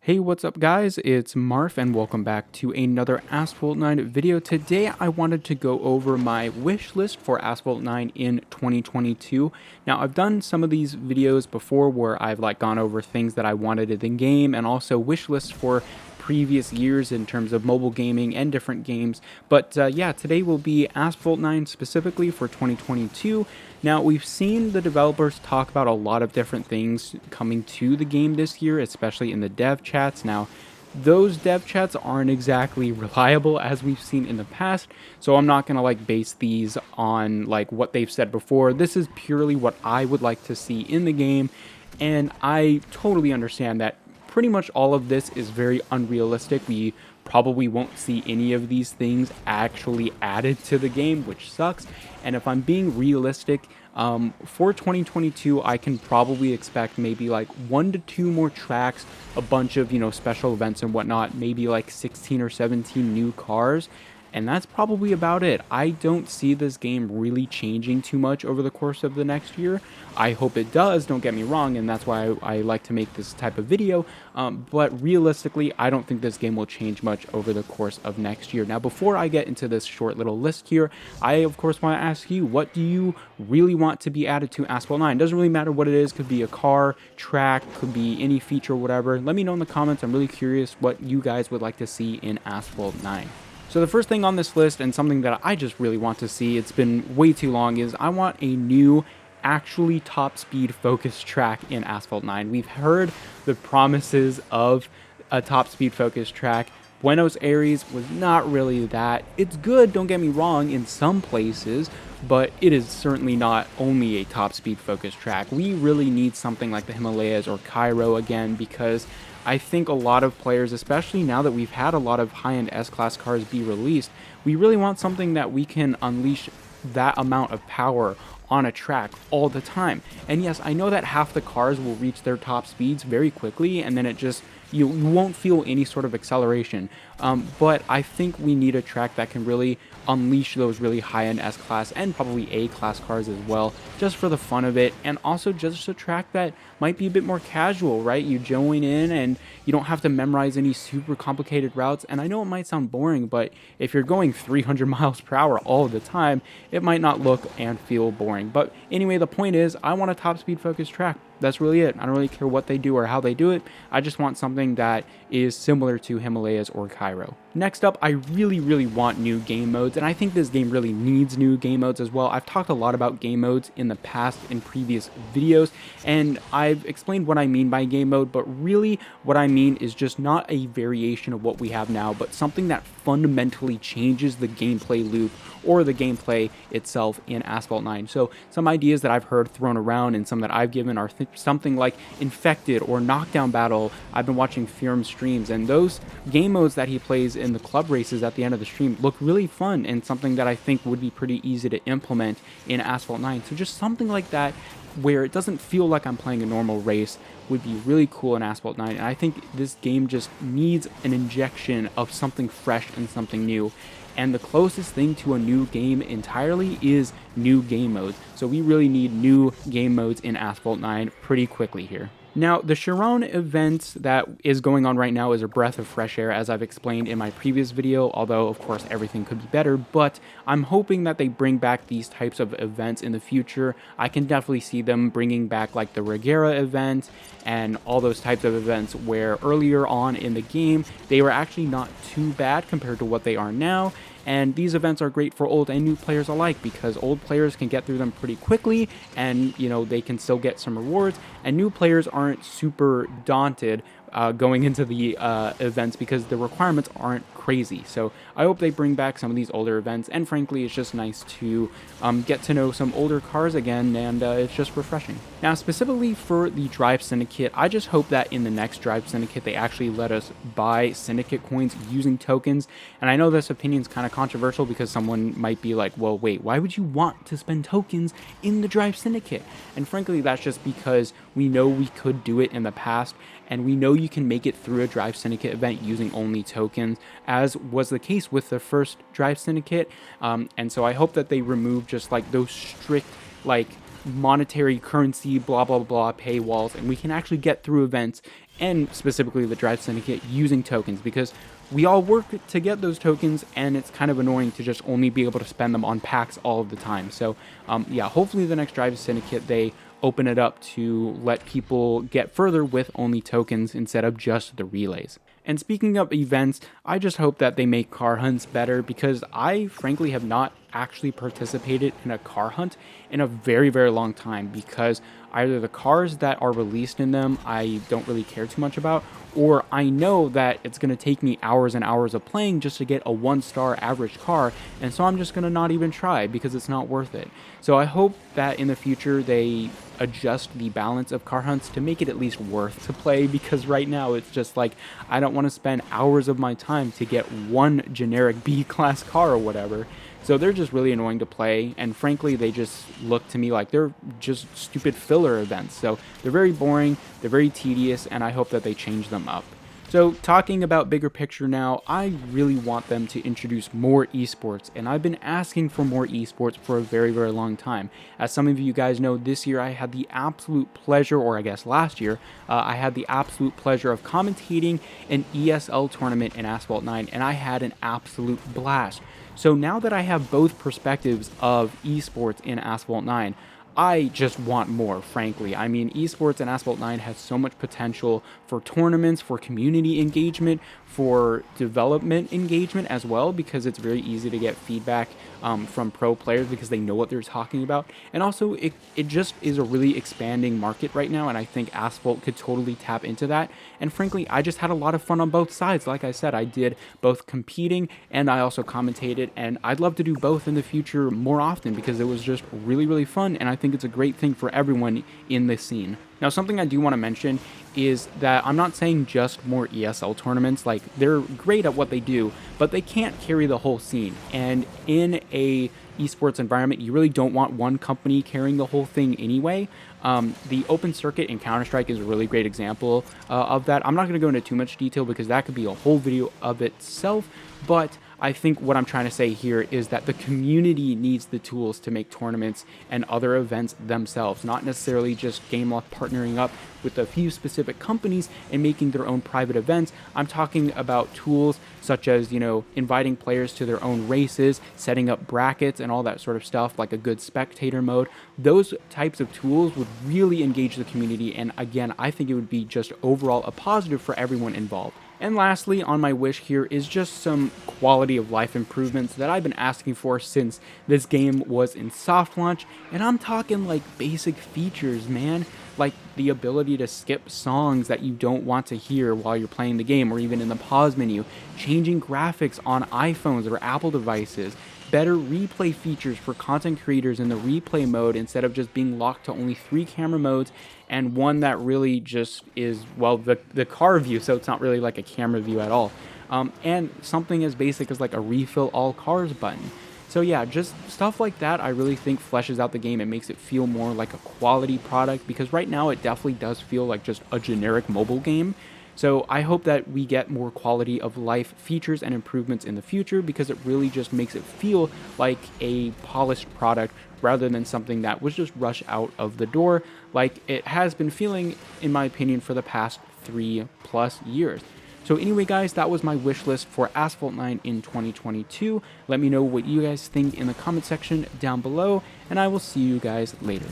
Hey, what's up guys? It's Marf and welcome back to another Asphalt 9 video. Today I wanted to go over my wish list for Asphalt 9 in 2022. Now I've done some of these videos before where I've gone over things that I wanted in the game and also wish lists for previous years in terms of mobile gaming and different games. But yeah, today will be Asphalt 9 specifically for 2022. Now, we've seen the developers talk about a lot of different things coming to the game this year, especially in the dev chats. Now, those dev chats aren't exactly reliable as we've seen in the past, so I'm not going to base these on what they've said before. This is purely what I would like to see in the game, and I totally understand that pretty much all of this is very unrealistic. We probably won't see any of these things actually added to the game, which sucks. And if I'm being realistic, for 2022, I can probably expect maybe 1 to 2 more tracks, a bunch of, special events and whatnot, maybe 16 or 17 new cars. And that's probably about it. I don't see this game really changing too much over the course of the next year. I hope it does, don't get me wrong, and that's why I like to make this type of video. But realistically, I don't think this game will change much over the course of next year. Now, before I get into this short little list here, I, of course, want to ask you, what do you really want to be added to Asphalt 9? It doesn't really matter what it is. Could be a car, track, could be any feature, whatever. Let me know in the comments. I'm really curious what you guys would like to see in Asphalt 9. So the first thing on this list, and something that I just really want to see, it's been way too long, is I want a new actually top speed focused track in Asphalt 9. We've heard the promises of a top speed focused track. Buenos Aires was not really that. It's good, don't get me wrong, in some places, but it is certainly not only a top speed focused track. We really need something like the Himalayas or Cairo again, because I think a lot of players, especially now that we've had a lot of high-end S-Class cars be released, we really want something that we can unleash that amount of power on a track all the time. And yes, I know that half the cars will reach their top speeds very quickly, and then it just, you won't feel any sort of acceleration. But I think we need a track that can really unleash those really high-end S-Class and probably A-Class cars as well, just for the fun of it, and also just a track that might be a bit more casual, right? You join in and you don't have to memorize any super complicated routes, and I know it might sound boring, but if you're going 300 miles per hour all the time, it might not look and feel boring. But anyway, the point is, I want a top speed focused track. That's really it. I don't really care what they do or how they do it. I just want something that is similar to Himalayas or Cairo. Next up, I really want new game modes, and I think this game really needs new game modes as well. I've talked a lot about game modes in the past in previous videos, and I've explained what I mean by game mode, but really what I mean is just not a variation of what we have now, but something that fundamentally changes the gameplay loop or the gameplay itself in Asphalt 9. So some ideas that I've heard thrown around and some that I've given are something like Infected or Knockdown Battle. I've been watching Firm's streams, and those game modes that he plays in the club races at the end of the stream look really fun and something that I think would be pretty easy to implement in Asphalt 9. So just something like that where it doesn't feel like I'm playing a normal race would be really cool in Asphalt 9, and I think this game just needs an injection of something fresh and something new. And the closest thing to a new game entirely is new game modes. So we really need new game modes in Asphalt 9 pretty quickly here. Now, the Chiron event that is going on right now is a breath of fresh air, as I've explained in my previous video, although, of course, everything could be better, but I'm hoping that they bring back these types of events in the future. I can definitely see them bringing back, the Regera event and all those types of events where earlier on in the game, they were actually not too bad compared to what they are now. And these events are great for old and new players alike, because old players can get through them pretty quickly and, they can still get some rewards, and new players aren't super daunted going into the events because the requirements aren't crazy. So I hope they bring back some of these older events, and frankly, it's just nice to get to know some older cars again, and it's just refreshing. Now, specifically for the Drive Syndicate, I just hope that in the next Drive Syndicate, they actually let us buy Syndicate coins using tokens. And I know this opinion is kind of controversial because someone might be like, well, wait, why would you want to spend tokens in the Drive Syndicate? And frankly, that's just because we know we could do it in the past, and we know you can make it through a Drive Syndicate event using only tokens, as was the case with the first Drive Syndicate. And so I hope that they remove just those strict monetary currency, blah, blah, blah, paywalls, and we can actually get through events and specifically the Drive Syndicate using tokens, because we all work to get those tokens, and it's kind of annoying to just only be able to spend them on packs all of the time. So yeah, hopefully the next Drive Syndicate, they open it up to let people get further with only tokens instead of just the relays. And speaking of events, I just hope that they make car hunts better, because I frankly have not actually participated in a car hunt in a very, very long time, because either the cars that are released in them I don't really care too much about, or I know that it's going to take me hours and hours of playing just to get a 1-star average car, and so I'm just going to not even try because it's not worth it. So I hope that in the future they adjust the balance of car hunts to make it at least worth to play, because right now it's just like, I don't want to spend hours of my time to get one generic B-class car or whatever. So they're just really annoying to play, and frankly they just look to me like they're just stupid filler events. So they're very boring, they're very tedious, and I hope that they change them up. So talking about bigger picture now, I really want them to introduce more esports, and I've been asking for more esports for a very, very long time. As some of you guys know, this year I had the absolute pleasure, or I guess last year, I had the absolute pleasure of commentating an ESL tournament in Asphalt 9, and I had an absolute blast. So now that I have both perspectives of esports in Asphalt 9, I just want more, frankly. I mean, esports in Asphalt 9 has so much potential for tournaments, for community engagement, for development engagement as well, because it's very easy to get feedback from pro players because they know what they're talking about. And also, it just is a really expanding market right now, and I think Asphalt could totally tap into that. And frankly, I just had a lot of fun on both sides. Like I said, I did both competing and I also commentated, and I'd love to do both in the future more often because it was just really, really fun, and I think it's a great thing for everyone in this scene. Now, something I do want to mention is that I'm not saying just more ESL tournaments. Like, they're great at what they do, but they can't carry the whole scene. And in a esports environment, you really don't want one company carrying the whole thing anyway. The open circuit in Counter-Strike is a really great example of that. I'm not going to go into too much detail because that could be a whole video of itself, but I think what I'm trying to say here is that the community needs the tools to make tournaments and other events themselves, not necessarily just Gameloft partnering up with a few specific companies and making their own private events. I'm talking about tools such as, you know, inviting players to their own races, setting up brackets and all that sort of stuff, like a good spectator mode. Those types of tools would really engage the community, and again, I think it would be just overall a positive for everyone involved. And lastly, on my wish here is just some quality of life improvements that I've been asking for since this game was in soft launch, and I'm talking like basic features, man. Like the ability to skip songs that you don't want to hear while you're playing the game or even in the pause menu, changing graphics on iPhones or Apple devices, better replay features for content creators in the replay mode instead of just being locked to only 3 camera modes, and one that really just is, well, the car view, so it's not really like a camera view at all. And something as basic as like a refill all cars button. So yeah, just stuff like that I really think fleshes out the game and makes it feel more like a quality product, because right now it definitely does feel like just a generic mobile game. So I hope that we get more quality of life features and improvements in the future, because it really just makes it feel like a polished product rather than something that was just rushed out of the door like it has been feeling, in my opinion, for the past 3+ years. So anyway, guys, that was my wish list for Asphalt 9 in 2022. Let me know what you guys think in the comment section down below, and I will see you guys later.